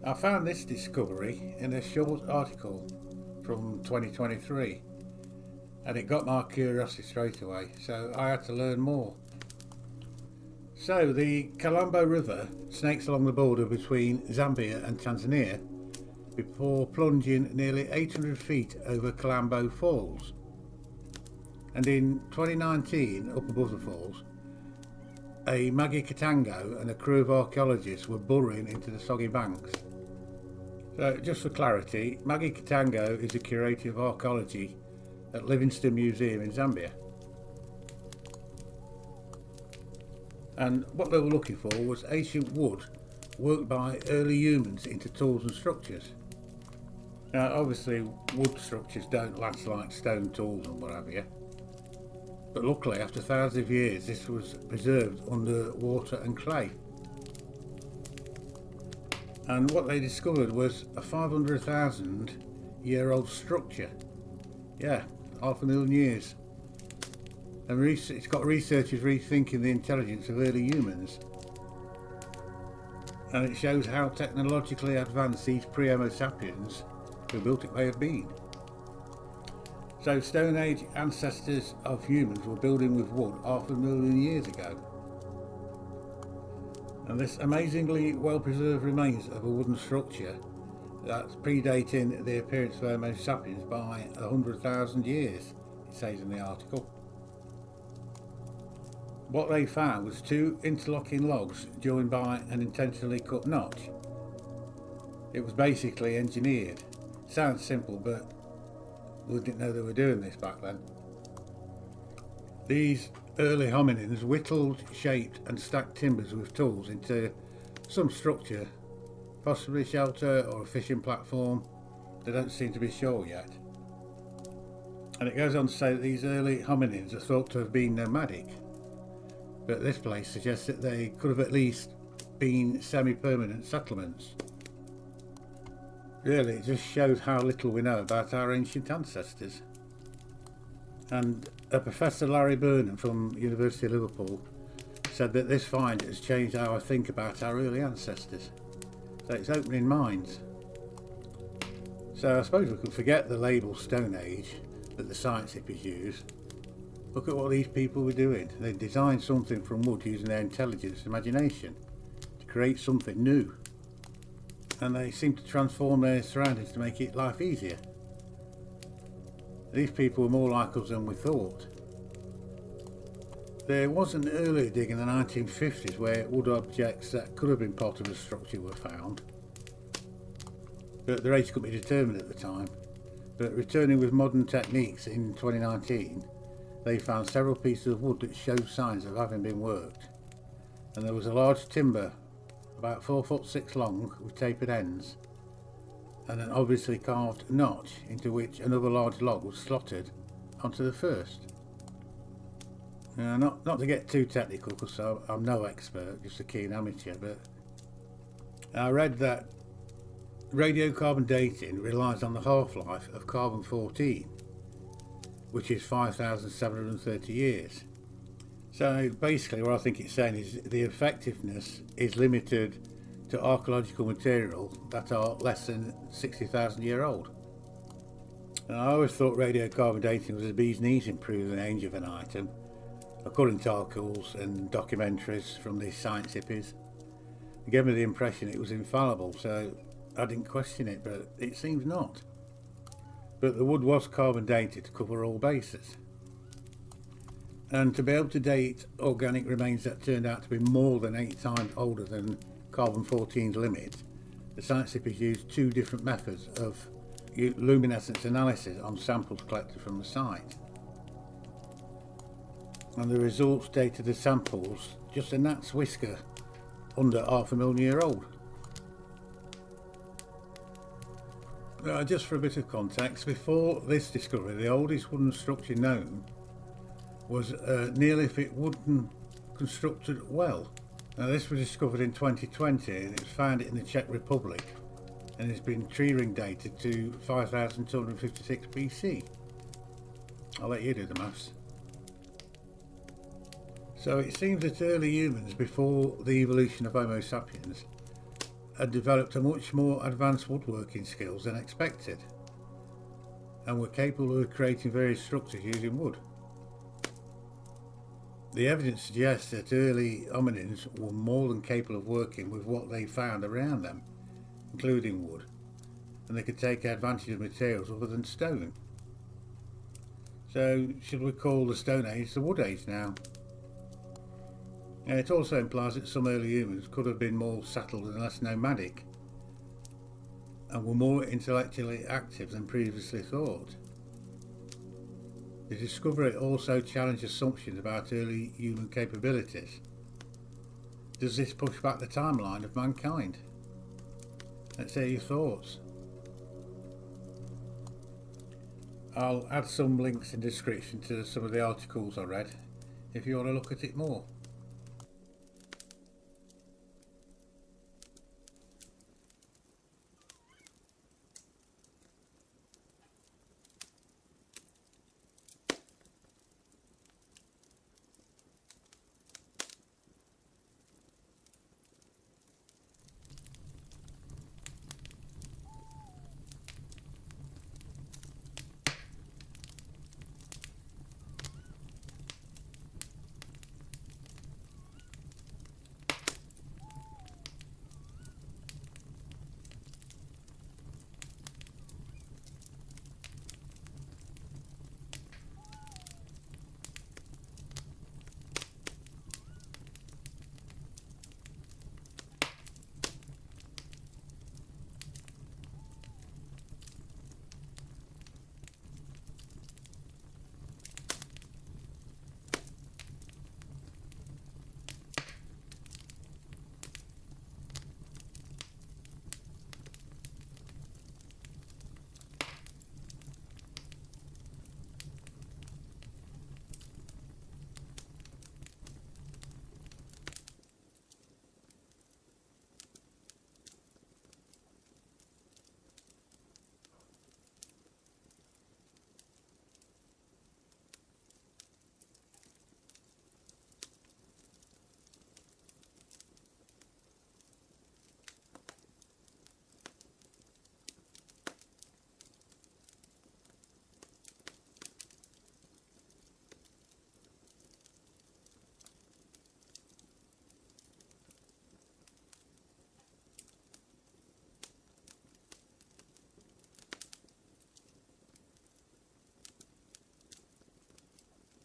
I found this discovery in a short article from 2023 and it got my curiosity straight away, so I had to learn more. So the Kalambo River snakes along the border between Zambia and Tanzania before plunging nearly 800 feet over Kalambo Falls. And in 2019, up above the falls, a Maggie Katango and a crew of archaeologists were burrowing into the soggy banks. So just for clarity, Maggie Katango is a curator of archaeology at Livingstone Museum in Zambia. And what they were looking for was ancient wood worked by early humans into tools and structures. Now obviously wood structures don't last like stone tools and what have you, but luckily after thousands of years this was preserved under water and clay. And what they discovered was a 500,000 year old structure. Yeah, 500,000 years. And it's got researchers rethinking the intelligence of early humans. And it shows how technologically advanced these pre-Homo sapiens who built it may have been. So Stone Age ancestors of humans were building with wood 500,000 years ago. And this amazingly well-preserved remains of a wooden structure that's predating the appearance of Homo sapiens by 100,000 years, it says in the article. What they found was two interlocking logs joined by an intentionally cut notch. It was basically engineered. Sounds simple, but we didn't know they were doing this back then. These early hominins whittled, shaped and stacked timbers with tools into some structure, possibly shelter or a fishing platform. They don't seem to be sure yet. And it goes on to say that these early hominins are thought to have been nomadic, but this place suggests that they could have at least been semi-permanent settlements. Really, it just shows how little we know about our ancient ancestors. And Professor Larry Burnham from University of Liverpool said that this find has changed how I think about our early ancestors. So it's opening minds. So I suppose we could forget the label Stone Age that the science hippies use. Look at what these people were doing. They designed something from wood using their intelligence and imagination to create something new. And they seem to transform their surroundings to make it life easier. These people were more like us than we thought. There was an earlier dig in the 1950s where wood objects that could have been part of a structure were found, but their age couldn't be determined at the time. But returning with modern techniques in 2019, they found several pieces of wood that showed signs of having been worked. And there was a large timber, about 4'6" long with tapered ends, and an obviously carved notch into which another large log was slotted onto the first. Not to get too technical because I'm no expert, just a keen amateur, but I read that radiocarbon dating relies on the half-life of carbon-14, which is 5,730 years. So basically what I think it's saying is the effectiveness is limited to archaeological material that are less than 60,000 year old. And I always thought radiocarbon dating was a bee's knees in proving the age of an item, according to articles and documentaries from these science hippies. It gave me the impression it was infallible, so I didn't question it, but it seems not. But the wood was carbon dated to cover all bases. And to be able to date organic remains that turned out to be more than 8 times older than carbon-14's limit, the science hippies used 2 different methods of luminescence analysis on samples collected from the site. And the results dated the samples just a gnat's whisker under 500,000 year old. Just for a bit of context, before this discovery, the oldest wooden structure known was a Neolithic wooden constructed well. Now this was discovered in 2020 and it was found in the Czech Republic and it's been tree ring dated to 5256 BC. I'll let you do the maths. So it seems that early humans, before the evolution of Homo sapiens, had developed a much more advanced woodworking skills than expected, and were capable of creating various structures using wood. The evidence suggests that early hominins were more than capable of working with what they found around them, including wood, and they could take advantage of materials other than stone. So, should we call the Stone Age the Wood Age now? And it also implies that some early humans could have been more settled and less nomadic, and were more intellectually active than previously thought. The discovery also challenged assumptions about early human capabilities. Does this push back the timeline of mankind? Let's hear your thoughts. I'll add some links in the description to some of the articles I read if you want to look at it more.